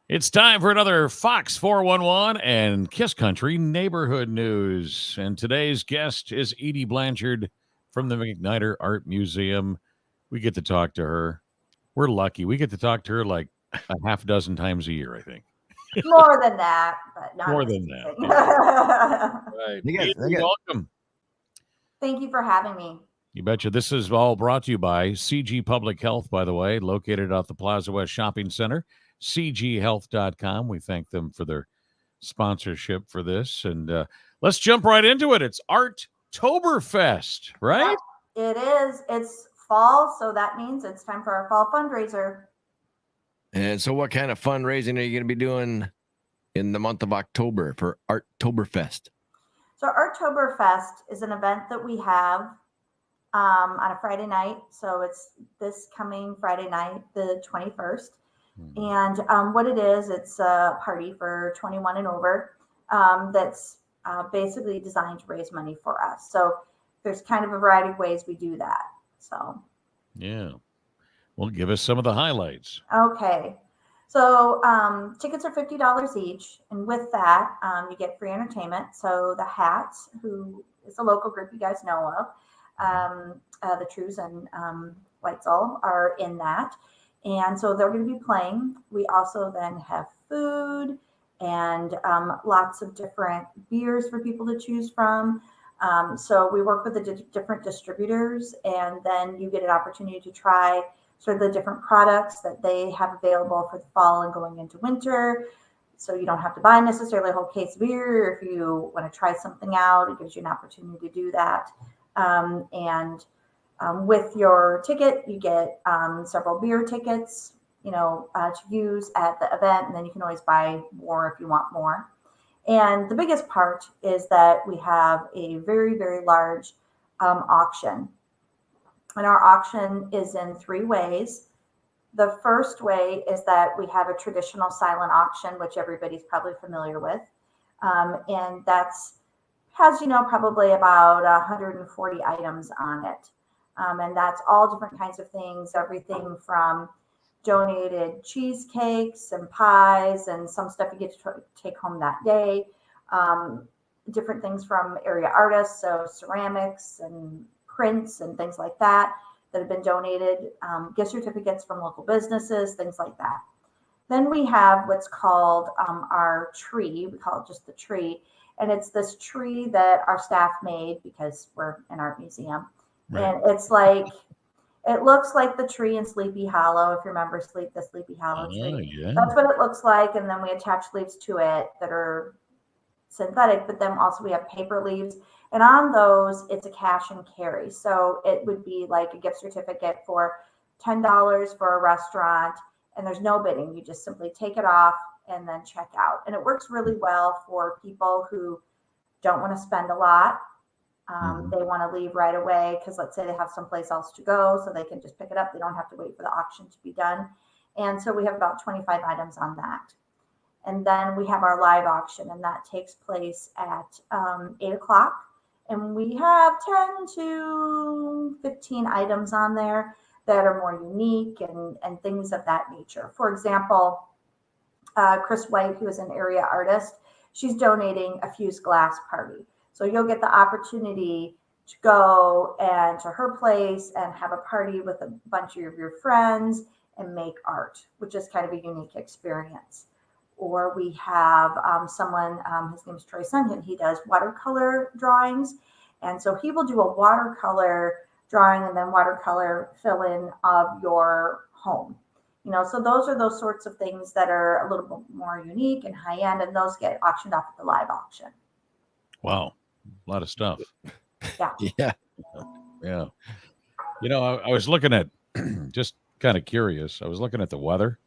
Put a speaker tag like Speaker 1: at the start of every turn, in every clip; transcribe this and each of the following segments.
Speaker 1: It's time for another Fox 411 and Kiss Country neighborhood news. And today's guest is Edie Blanchard from the MacNider Art Museum. We get to talk to her. We're lucky. We get to talk to her like a half dozen times a year, I think.
Speaker 2: More than that, but not
Speaker 1: More than that. Right. Edie, welcome.
Speaker 2: Thank you for having me.
Speaker 1: You betcha. This is all brought to you by CG Public Health, by the way, located at the Plaza West Shopping Center. cghealth.com. We thank them for their sponsorship for this. And let's jump right into it. It's Artoberfest, right?
Speaker 2: Yeah, it is. It's fall, so that means it's time for our fall fundraiser.
Speaker 3: And so what kind of fundraising are you going to be doing in the month of October for Artoberfest?
Speaker 2: So Artoberfest is an event that we have on a Friday night. So it's this coming Friday night, the 21st. And what it is, it's a party for 21 and over that's basically designed to raise money for us. So there's kind of a variety of ways we do that. So,
Speaker 1: yeah. Well, give us some of the highlights.
Speaker 2: Okay. So tickets are $50 each. And with that, you get free entertainment. So the Hats, who is a local group you guys know of, the Trues and Weitzel are in that. And so they're going to be playing. We also then have food and lots of different beers for people to choose from. So we work with the different distributors, and then you get an opportunity to try sort of the different products that they have available for the fall and going into winter. So you don't have to buy necessarily a whole case of beer. If you want to try something out, it gives you an opportunity to do that. With your ticket, you get several beer tickets, to use at the event, and then you can always buy more if you want more. And the biggest part is that we have a very, very large auction. And our auction is in three ways. The first way is that we have a traditional silent auction, which everybody's probably familiar with. And has, probably about 140 items on it. And that's all different kinds of things, everything from donated cheesecakes and pies and some stuff you get to take home that day. Different things from area artists, so ceramics and prints and things like that have been donated, gift certificates from local businesses, things like that. Then we have what's called our tree. We call it just the tree. And it's this tree that our staff made because we're an art museum. Right. And it's like, it looks like the tree in Sleepy Hollow, if you remember the Sleepy Hollow tree. Yeah. That's what it looks like. And then we attach leaves to it that are synthetic, but then also we have paper leaves. And on those, it's a cash and carry. So it would be like a gift certificate for $10 for a restaurant. And there's no bidding. You just simply take it off and then check out. And it works really well for people who don't want to spend a lot. They want to leave right away because let's say they have someplace else to go, so they can just pick it up. They don't have to wait for the auction to be done. And so we have about 25 items on that. And then we have our live auction, and that takes place at 8 o'clock. And we have 10 to 15 items on there that are more unique and things of that nature. For example, Chris White, who is an area artist, she's donating a fused glass party. So you'll get the opportunity to go and to her place and have a party with a bunch of your friends and make art, which is kind of a unique experience. Or we have someone, his name is Troy Sunton, he does watercolor drawings. And so he will do a watercolor drawing and then watercolor fill in of your home. So those are those sorts of things that are a little bit more unique and high end, and those get auctioned off at the live auction.
Speaker 1: Wow. A lot of stuff.
Speaker 2: Yeah.
Speaker 1: Yeah. I was looking at, just kind of curious, I was looking at the weather.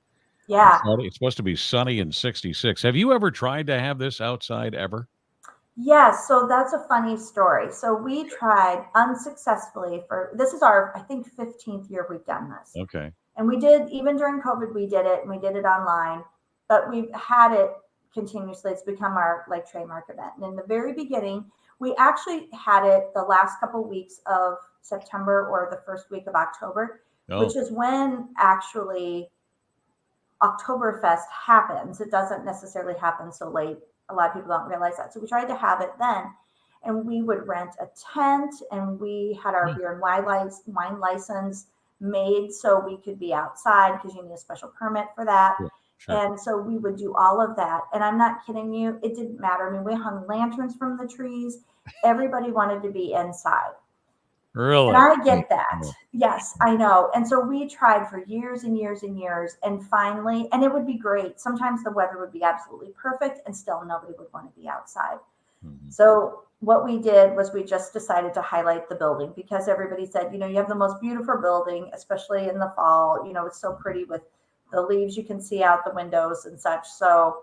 Speaker 2: Yeah.
Speaker 1: It's supposed to be sunny and 66. Have you ever tried to have this outside ever?
Speaker 2: Yes. So that's a funny story. So we tried unsuccessfully this is our, I think, 15th year we've done this.
Speaker 1: Okay.
Speaker 2: And we did, even during COVID, we did it, and we did it online, but we've had it continuously. It's become our trademark event. And in the very beginning, we actually had it the last couple of weeks of September or the first week of October, which is when actually Oktoberfest happens. It doesn't necessarily happen so late. A lot of people don't realize that. So we tried to have it then. And we would rent a tent, and we had our beer and wine license made so we could be outside because you need a special permit for that.
Speaker 1: Yeah, sure.
Speaker 2: And so we would do all of that. And I'm not kidding you. It didn't matter. I mean, we hung lanterns from the trees. Everybody wanted to be inside.
Speaker 1: Really?
Speaker 2: And I get that. Yes, I know. And so we tried for years and years and years. And finally, and it would be great. Sometimes the weather would be absolutely perfect and still nobody would want to be outside.
Speaker 1: Mhm.
Speaker 2: So what we did was we just decided to highlight the building because everybody said, you know, you have the most beautiful building, especially in the fall. You know, it's so pretty with the leaves you can see out the windows and such. So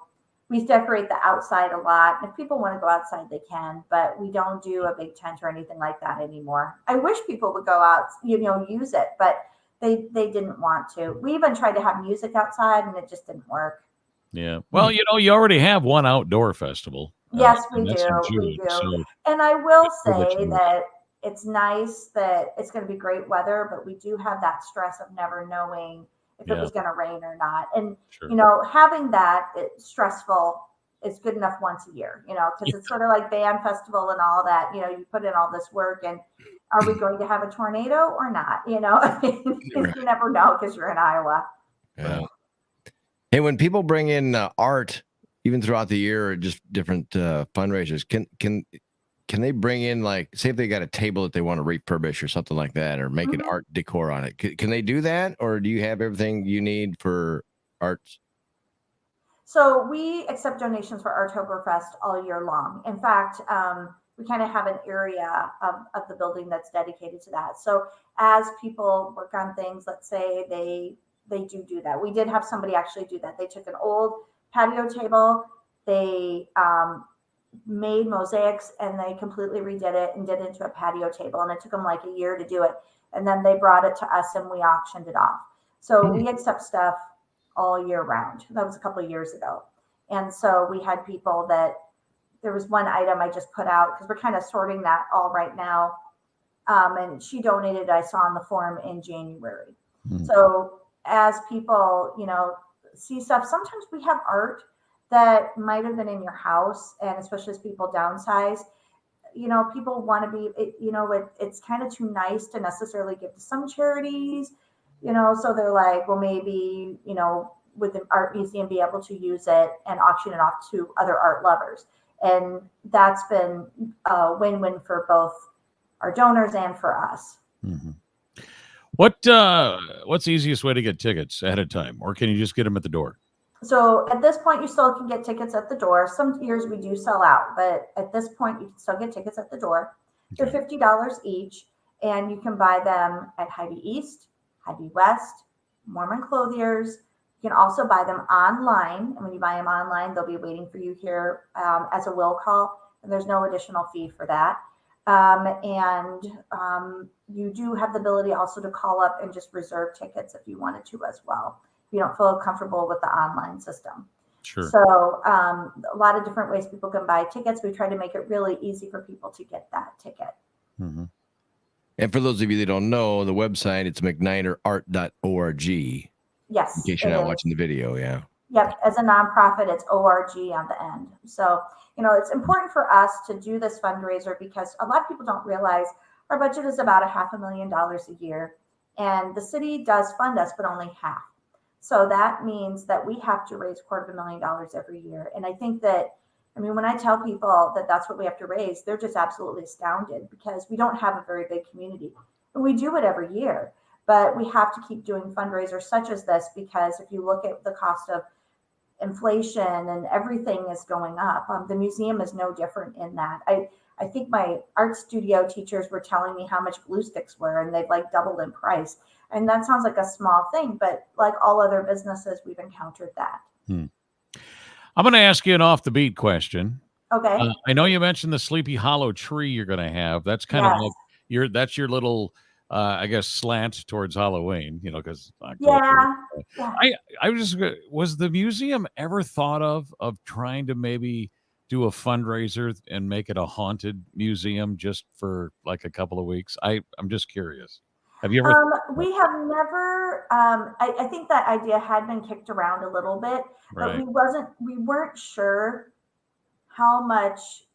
Speaker 2: we decorate the outside a lot. If people want to go outside, they can, but we don't do a big tent or anything like that anymore. I wish people would go out, you know, use it, but they didn't want to. We even tried to have music outside and it just didn't work.
Speaker 1: Yeah. Well, you know, you already have one outdoor festival.
Speaker 2: Yes, we
Speaker 1: and that's in
Speaker 2: do.
Speaker 1: June,
Speaker 2: We do.
Speaker 1: so
Speaker 2: And I will
Speaker 1: do what
Speaker 2: say
Speaker 1: you want.
Speaker 2: that it's nice that it's going to be great weather, but we do have that stress of never knowing if it
Speaker 1: Yeah.
Speaker 2: was going to rain or not. And,
Speaker 1: Sure.
Speaker 2: you know, having that it's stressful is good enough once a year, you know, because it's sort of like band festival and all that. You know, you put in all this work and are we going to have a tornado or not? You know, I mean,
Speaker 3: Right.
Speaker 2: you never know because you're in Iowa.
Speaker 3: Yeah. Hey, when people bring in art, even throughout the year, or just different fundraisers, can they bring in, like, say if they got a table that they want to refurbish or something like that, or make an art decor on it? Can they do that, or do you have everything you need for arts?
Speaker 2: So we accept donations for Artoberfest all year long. In fact, we kind of have an area of the building that's dedicated to that. So as people work on things, let's say they do that. We did have somebody actually do that. They took an old patio table, they made mosaics, and they completely redid it and did it into a patio table. And it took them like a year to do it. And then they brought it to us and we auctioned it off. So we accept stuff all year round. That was a couple of years ago. And so we had people that there was one item I just put out because we're kind of sorting that all right now. And she donated, I saw on the form in January. So as people, you know, see stuff, sometimes we have art that might have been in your house. And especially as people downsize, you know, people want to be, you know, it's kind of too nice to necessarily give to some charities. You know, so they're like, well, maybe, you know, would the art museum be able to use it and auction it off to other art lovers? And that's been a win-win for both our donors and for us.
Speaker 1: Mm-hmm. What's the easiest way to get tickets ahead of time, or can you just get them at the door?
Speaker 2: So at this point, you still can get tickets at the door. Some years we do sell out, but at this point, you can still get tickets at the door. They're $50 each, and you can buy them at Hy-Vee East, Hy-Vee West, Mormon Clothiers. You can also buy them online. And when you buy them online, they'll be waiting for you here as a will call. And there's no additional fee for that. You do have the ability also to call up and just reserve tickets if you wanted to as well. If you don't feel comfortable with the online system.
Speaker 1: Sure.
Speaker 2: So a lot of different ways people can buy tickets. We try to make it really easy for people to get that ticket.
Speaker 1: Mm-hmm.
Speaker 3: And for those of you that don't know, the website, it's MacNiderArt.org.
Speaker 2: Yes.
Speaker 3: In case you're not watching the video, yeah.
Speaker 2: Yep. As a nonprofit, it's ORG on the end. So, you know, it's important for us to do this fundraiser because a lot of people don't realize our budget is about $500,000 a year. And the city does fund us, but only half. So that means that we have to raise $250,000 every year. And I think that, I mean, when I tell people that that's what we have to raise, they're just absolutely astounded because we don't have a very big community. And we do it every year, but we have to keep doing fundraisers such as this because if you look at the cost of inflation and everything is going up, the museum is no different in that. I think my art studio teachers were telling me how much glue sticks were and they've like doubled in price. And that sounds like a small thing, but like all other businesses, we've encountered that.
Speaker 1: I'm going to ask you an off the beat question.
Speaker 2: Okay.
Speaker 1: I know you mentioned the Sleepy Hollow tree you're going to have. That's kind of like that's your little, I guess, slant towards Halloween, you know, because
Speaker 2: yeah.
Speaker 1: Was the museum ever thought of trying to maybe do a fundraiser and make it a haunted museum just for like a couple of weeks? I'm just curious. Have you ever?
Speaker 2: We have never. I think that idea had been kicked around a little bit, but
Speaker 1: Right.
Speaker 2: we weren't sure how much,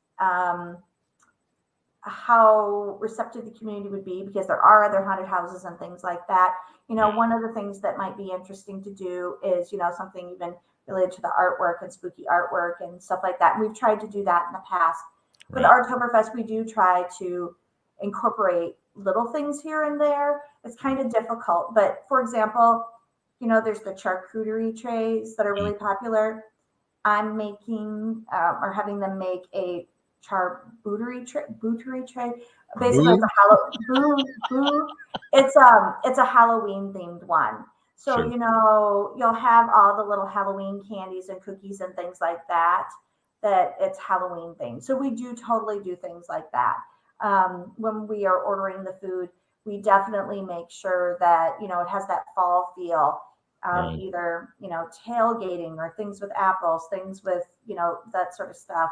Speaker 2: how receptive the community would be, because there are other haunted houses and things like that.
Speaker 1: Yeah.
Speaker 2: One of the things that might be interesting to do is, something even related to the artwork and spooky artwork and stuff like that. And we've tried to do that in the past. For the
Speaker 1: Right.
Speaker 2: Artoberfest, we do try to incorporate little things here and there. It's kind of difficult, but for example, there's the charcuterie trays that are really popular. I'm making or having them make a charcuterie tray. Basically, it's it's a Halloween themed one. So
Speaker 1: Sure.
Speaker 2: you'll have all the little Halloween candies and cookies and things like that. That it's Halloween themed. So we do totally do things like that. When we are ordering the food, we definitely make sure that it has that fall feel.
Speaker 1: Right.
Speaker 2: Either tailgating or things with apples, things with that sort of stuff.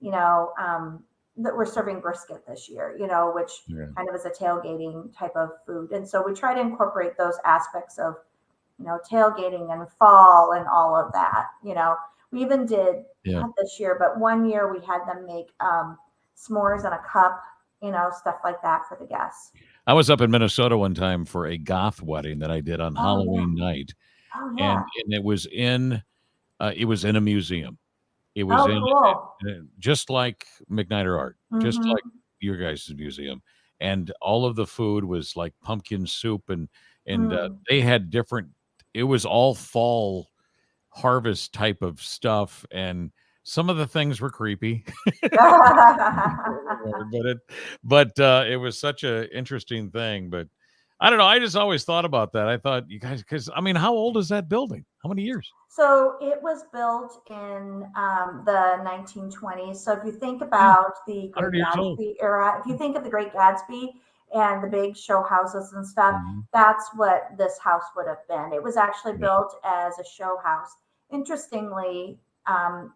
Speaker 2: That we're serving brisket this year, which
Speaker 1: Yeah.
Speaker 2: kind of is a tailgating type of food, and so we try to incorporate those aspects of tailgating and fall and all of that. We even did not this year, but one year we had them make s'mores in a cup, stuff like that for the guests.
Speaker 1: I was up in Minnesota one time for a goth wedding that I did on Halloween night,
Speaker 2: Oh yeah.
Speaker 1: and it was in a museum. It was
Speaker 2: Cool.
Speaker 1: just like MacNider Art, just
Speaker 2: Mhm.
Speaker 1: like your guys' museum, and all of the food was like pumpkin soup, and they had different. It was all fall harvest type of stuff, and some of the things were creepy. It was such a interesting thing. But I don't know. I just always thought about that. I thought you guys, because I mean, how old is that building? How many years?
Speaker 2: So it was built in the 1920s. So if you think about the Great
Speaker 1: 100 years old.
Speaker 2: Gatsby era, if you think of the Great Gatsby and the big show houses and stuff,
Speaker 1: Mhm.
Speaker 2: that's what this house would have been. It was actually
Speaker 1: Yeah.
Speaker 2: built as a show house. Interestingly, uh,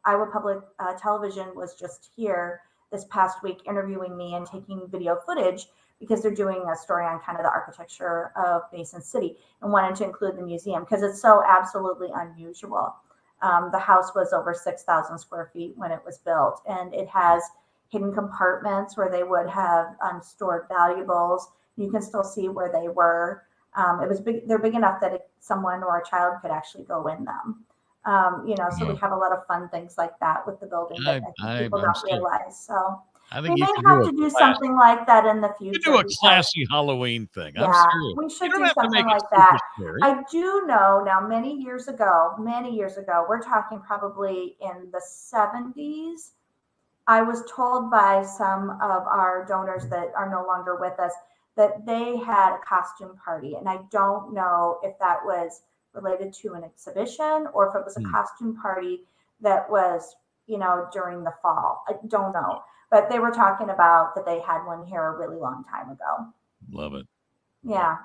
Speaker 2: Iowa Public Television was just here this past week interviewing me and taking video footage, because they're doing a story on kind of the architecture of Mason City and wanted to include the museum because it's so absolutely unusual. The house was over 6,000 square feet when it was built, and it has hidden compartments where they would have stored valuables. You can still see where they were. It was big. They're big enough that someone or a child could actually go in them. So we have a lot of fun things like that with the building that I think people don't realize. So
Speaker 1: I
Speaker 2: we
Speaker 1: think you
Speaker 2: may
Speaker 1: should
Speaker 2: have to do something like that in the future.
Speaker 1: do a classy Halloween thing. I'm
Speaker 2: Yeah,
Speaker 1: serious.
Speaker 2: we
Speaker 1: You
Speaker 2: should
Speaker 1: don't
Speaker 2: do
Speaker 1: have to
Speaker 2: something
Speaker 1: make it
Speaker 2: like
Speaker 1: super
Speaker 2: that.
Speaker 1: scary.
Speaker 2: I do know now, many years ago, we're talking probably in the 70s, I was told by some of our donors that are no longer with us that they had a costume party. And I don't know if that was related to an exhibition or if it was a costume party that was, during the fall. I don't know. But they were talking about that they had one here a really long time ago.
Speaker 1: Love it.
Speaker 2: Yeah.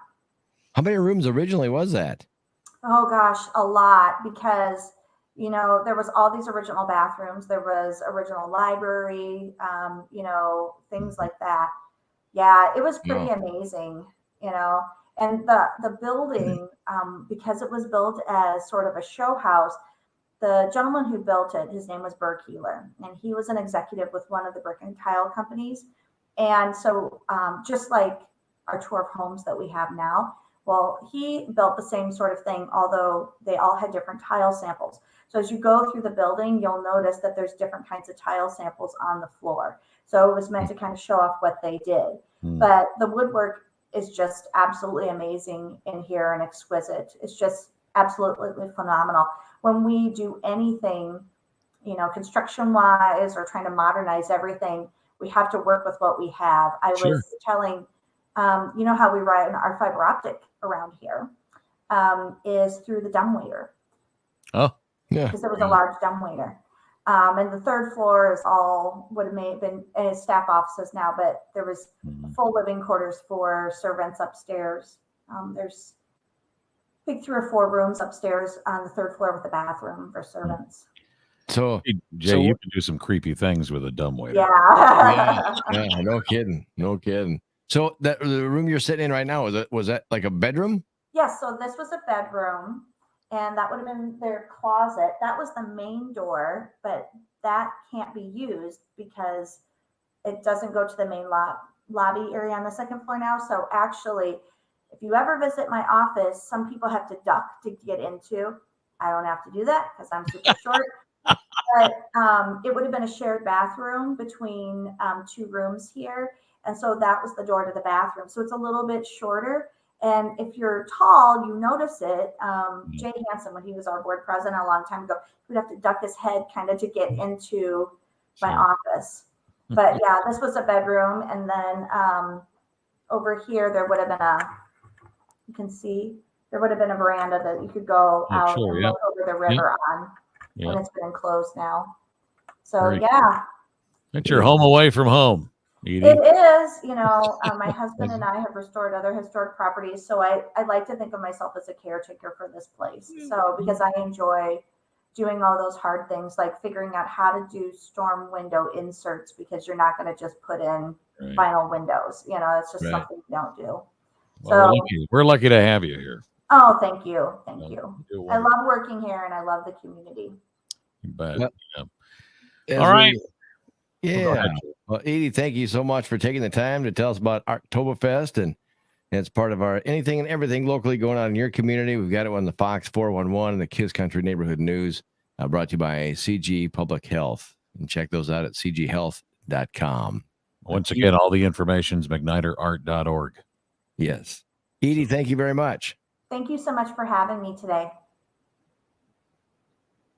Speaker 3: How many rooms originally was that?
Speaker 2: Oh gosh, a lot, because there was all these original bathrooms, there was original library, things like that. Yeah, it was pretty amazing, and the building, because it was built as sort of a show house. The gentleman who built it, his name was Burr Keeler, and he was an executive with one of the brick and tile companies. And so just like our tour of homes that we have now, well, he built the same sort of thing, although they all had different tile samples. So as you go through the building, you'll notice that there's different kinds of tile samples on the floor. So it was meant to kind of show off what they did. But the woodwork is just absolutely amazing in here and exquisite. It's just absolutely phenomenal. When we do anything, construction wise or trying to modernize everything, we have to work with what we have. I was telling, how we run our fiber optic around here is through the dumbwaiter.
Speaker 1: Oh,
Speaker 3: yeah.
Speaker 2: Because there was a large dumbwaiter. And the third floor is all what may have been staff offices now, but there was full living quarters for servants upstairs. There's big 3 or 4 rooms upstairs on the 3rd floor with a bathroom for servants.
Speaker 3: So,
Speaker 1: Jay, you can do some creepy things with a dumbwaiter.
Speaker 2: Yeah.
Speaker 3: yeah, no kidding. So that the room you're sitting in right now, was that like a bedroom?
Speaker 2: Yes, so this was a bedroom, and that would have been their closet. That was the main door, but that can't be used because it doesn't go to the main lobby area on the second floor now. So actually, if you ever visit my office, some people have to duck to get into. I don't have to do that because I'm super short. But it would have been a shared bathroom between two rooms here. And so that was the door to the bathroom. So it's a little bit shorter. And if you're tall, you notice it. Jay Hansen, when he was our board president a long time ago, he would have to duck his head kind of to get into my office. But yeah, this was a bedroom. And then over here, there would have been you can see, there would have been a veranda that you could go out and look over the river on.
Speaker 1: Yeah.
Speaker 2: And it's been enclosed now. So
Speaker 1: Right.
Speaker 2: yeah.
Speaker 1: It's your home away from home, Edie.
Speaker 2: It is, my husband and I have restored other historic properties. So I like to think of myself as a caretaker for this place. So because I enjoy doing all those hard things, like figuring out how to do storm window inserts, because you're not going to just put in vinyl windows. It's just something you don't do.
Speaker 1: Well, we're lucky to have you here.
Speaker 2: Oh, thank you. Thank you. I love working here and I love the community.
Speaker 1: You bet.
Speaker 3: Yeah.
Speaker 1: All right.
Speaker 3: Yeah. Well, Edie, thank you so much for taking the time to tell us about Artoberfest, and it's part of our anything and everything locally going on in your community. We've got it on the Fox 411 and the Kiss Country Neighborhood News, brought to you by CG Public Health. And check those out at cghealth.com.
Speaker 1: Once again, all the information's MacNiderArt.org.
Speaker 3: Yes. Edie, thank you very much.
Speaker 2: Thank you so much for having me today.